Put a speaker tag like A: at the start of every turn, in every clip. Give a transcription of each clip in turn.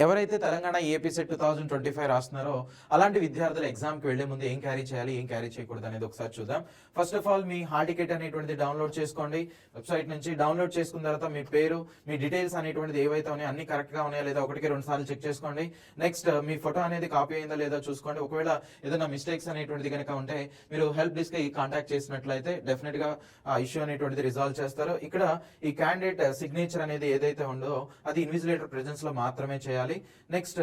A: ఎవరైతే Telangana AP set 2025 రాస్తున్నారో అలాంటి విద్యార్థులు ఎగ్జామ్కి వెళ్లే ముందు ఏం క్యారీ చేయాలి, ఏం క్యారీ చేయకూడదు అనేది ఒకసారి చూద్దాం. First of all me hall ticket అనేటువంటిది డౌన్లోడ్ చేసుకోండి వెబ్సైట్ నుంచి. డౌన్లోడ్ చేసుకున్న తర్వాత మీ పేరు, మీ డీటెయిల్స్ అనేటువంటిది ఏవైతే ఉన్నాయో అన్ని కరెక్ట్ గా ఉన్నాయా లేదా ఒకటికి 2 సార్లు చెక్ చేసుకోండి. నెక్స్ట్ మీ ఫోటో అనేది కాపీ అయిందా లేదా చూసుకోండి. ఒకవేళ ఏదైనా మిస్టేక్స్ అనేటువంటిది కనుక ఉంటే మీరు హెల్ప్ డెస్క్ కి కాంటాక్ట్ చేసినట్లయితే డెఫినెట్ గా ఆ ఇష్యూ అనేటువంటిది రిజాల్వ్ చేస్తారు. ఇక్కడ ఈ క్యాండిడేట్ సిగ్నేచర్ అనేది ఏదైతే ఉందో అది ఇన్విజిలేటర్ ప్రెజెన్స్ లో మాత్రమే చేయాలి. నెక్స్ట్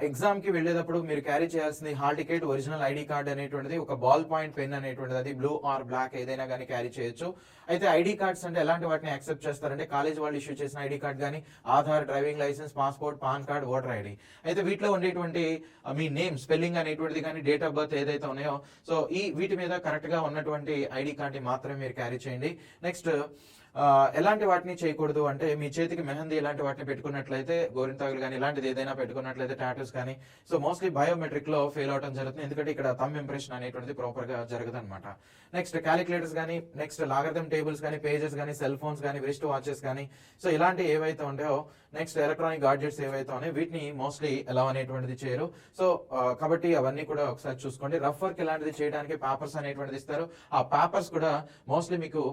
A: ఎగ్జామ్ కి వెళ్ళేటప్పుడు మీరు క్యారీ చేయాల్సింది hall ticket, original ID card అనేటువంటిది, ఒక బాల్ పాయింట్ పెన్ అనేటువంటిది, అది బ్లూ ఆర్ బ్లాక్ ఏదైనా కానీ క్యారీ చేయొచ్చు. అయితే ఐడి కార్డ్స్ అంటే ఎలాంటి వాటిని యాక్సెప్ట్ చేస్తారంటే కాలేజ్ వాళ్ళు ఇష్యూ చేసిన ఐడి కార్డ్ కానీ, Aadhaar, driving licence, passport, PAN card, voter ID. అయితే వీటిలో ఉండేటువంటి మీ నేమ్ స్పెల్లింగ్ అనేటువంటిది కానీ, డేట్ ఆఫ్ బర్త్ ఏదైతే ఉన్నాయో సో వీటి మీద కరెక్ట్ గా ఉన్నటువంటి ఐడి కార్డ్ మాత్రమే మీరు క్యారీ చేయండి. నెక్స్ట్ ఎలాంటి వాటిని చేయకూడదు అంటే మీ చేతికి మెహందీ ఇలాంటి వాటిని పెట్టుకున్నట్లయితే, గోరింతాగులు కానీ ఇలాంటిది ఏదైనా పెట్టుకున్నట్లయితే, టాటూస్ కానీ సో మోస్ట్లీ బయోమెట్రిక్ లో ఫెయిల్ అవడం జరుగుతుంది. ఎందుకంటే ఇక్కడ థంబ్ ఇంప్రెషన్ అనేటువంటిది ప్రాపర్ గా జరగదు అనమాట. నెక్స్ట్ క్యాలిక్యులేటర్స్ కానీ, నెక్స్ట్ లాగరిథం టేబుల్స్ కానీ, పేజెస్ కానీ, సెల్ ఫోన్స్ కానీ, రిస్ట్ వాచెస్ కానీ సో ఇలాంటి ఏవైతే ఉంటాయో, నెక్స్ట్ ఎలక్ట్రానిక్ గాడ్జెట్స్ ఏవైతే ఉన్నాయో వీటిని మోస్ట్లీ ఎలా అనేటువంటిది చేయరు. సో కాబట్టి అవన్నీ కూడా ఒకసారి చూసుకోండి. రఫ్ వర్క్ ఇలాంటిది చేయడానికి పేపర్స్ అనేటువంటిది ఇస్తారు. ఆ పేపర్స్ కూడా మోస్ట్లీ మీకు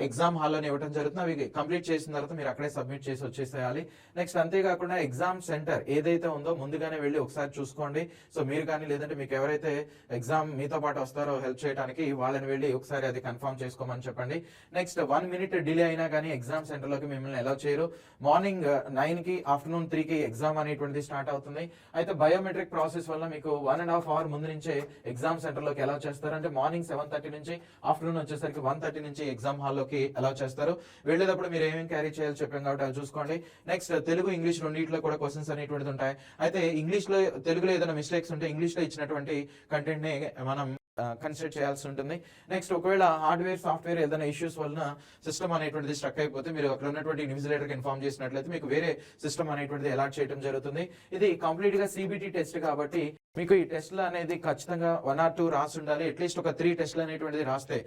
A: ఎగ్జామ్ హాల్ ఇవ్వడం జరుగుతుంది. అవి కంప్లీట్ చేసిన తర్వాత మీరు అక్కడే సబ్మిట్ చేసి వచ్చేసేయాలి. నెక్స్ట్ అంతేకాకుండా ఎగ్జామ్ సెంటర్ ఏదైతే ఉందో ముందుగానే వెళ్ళి ఒకసారి చూసుకోండి. సో మీరు కానీ లేదంటే మీకు ఎవరైతే ఎగ్జామ్ మీతో పాటు వస్తారో హెల్ప్ చేయడానికి వాళ్ళని వెళ్ళి ఒకసారి అది కన్ఫర్మ్ చేసుకోమని చెప్పండి. నెక్స్ట్ 1 minute డిలే అయినా కానీ ఎగ్జామ్ సెంటర్ లోకి మిమ్మల్ని అలౌ చేయరు. మార్నింగ్ 9 కి, ఆఫ్టర్నూన్ 3 కి ఎగ్జామ్ అనేటువంటిది స్టార్ట్ అవుతుంది. అయితే బయోమెట్రిక్ ప్రాసెస్ వల్ల మీకు 1.5 hour ముందు నుంచే ఎగ్జామ్ సెంటర్ లోకి అలౌ చేస్తారు. అంటే మార్నింగ్ 7:30 నుంచి ఆఫ్టర్నూన్ వచ్చేసరికి 1:30 నుంచి ఎగ్జామ్ హాల్ లోకి అలౌ చేస్తారు. వెళ్ళేటప్పుడు మీరు ఏమేమి క్యారీ చేయాలో చెప్పాం కాబట్టి అది చూసుకోండి. నెక్స్ట్ తెలుగు, ఇంగ్లీష్ రెండింటిలో కూడా క్వశ్చన్స్ అనేటువంటిది ఉంటాయి. అయితే ఇంగ్లీష్ లో, తెలుగులో ఏదైనా మిస్టేక్స్ ఉంటే ఇంగ్లీష్ లో ఇచ్చినటువంటి కంటెంట్ ని మనం కన్సిడర్ చేయాల్సి ఉంటుంది. నెక్స్ట్ ఒకవేళ హార్డ్వేర్, సాఫ్ట్వేర్ ఏదైనా ఇష్యూస్ వలన సిస్టమ్ అనేటువంటిది స్ట్రక్ అయిపోతే మీరు అక్కడ ఉన్నటువంటి ఇన్విజిలేటర్ కి ఇన్ఫార్మ్ చేసినట్లయితే మీకు వేరే సిస్టమ్ అనేటువంటిది అలాట్ చేయడం జరుగుతుంది. ఇది కంప్లీట్ గా సిబిటి టెస్ట్ కాబట్టి మీకు ఈ టెస్ట్లు అనేది ఖచ్చితంగా 1 or 2 రాసి ఉండాలి. అట్లీస్ట్ ఒక 3 టెస్ట్లు అనేటువంటిది రాస్తే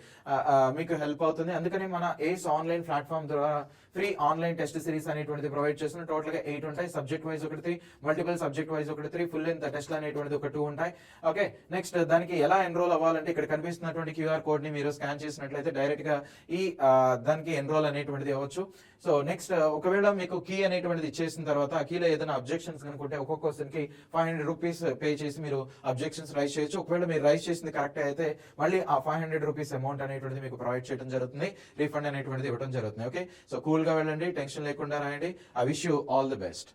A: మీకు హెల్ప్ అవుతుంది. అందుకని మన ఏస్ ఆన్లైన్ ప్లాట్ఫామ్ ద్వారా ఫ్రీ ఆన్లైన్ టెస్ట్ సిరీస్ అనేటువంటిది ప్రొవైడ్ చేస్తున్న. టోటల్ గా 8 ఉంటాయి. సబ్జెక్ట్ వైజ్ ఒకటి 3, మల్టిపుల్ సబ్జెక్ట్ వైజ్ ఒకటి 3, ఫుల్ లెంత్ టెస్ట్ అనేటువంటిది ఒక 2 ఉంటాయి. ఓకే, నెక్స్ట్ దానికి ఎలా ఎన్రోల్ అవ్వాలంటే ఇక్కడ కనిపిస్తున్నటువంటి క్యూఆర్ కోడ్ ని మీరు స్కాన్ చేసినట్లయితే డైరెక్ట్ గా ఈ దానికి ఎన్రోల్ అనేటువంటిది అవ్వచ్చు. సో నెక్స్ట్ ఒకవేళ మీకు కీ అనేటువంటిది ఇచ్చేసిన తర్వాత ఆ కీలో ఏదైనా అబ్జెక్షన్స్ కనుకుంటే ఒక్కొక్క క్వశ్చన్ కి 500 రూపీస్ పే చేసి మీరు అబ్జెక్షన్స్ రైజ్ చేయొచ్చు. ఒకవేళ మీరు రైజ్ చేసింది కరెక్ట్ అయితే మళ్ళీ ఆ 500 రూపీస్ అమౌంట్ అనేటువంటిది మీకు ప్రొవైడ్ చేయడం జరుగుతుంది, రీఫండ్ అనేటువంటిది ఇవ్వడం జరుగుతుంది. ఓకే, సో కూల్ గా వెళ్ళండి, టెన్షన్ లేకుండా రాయండి. I wish you all the best.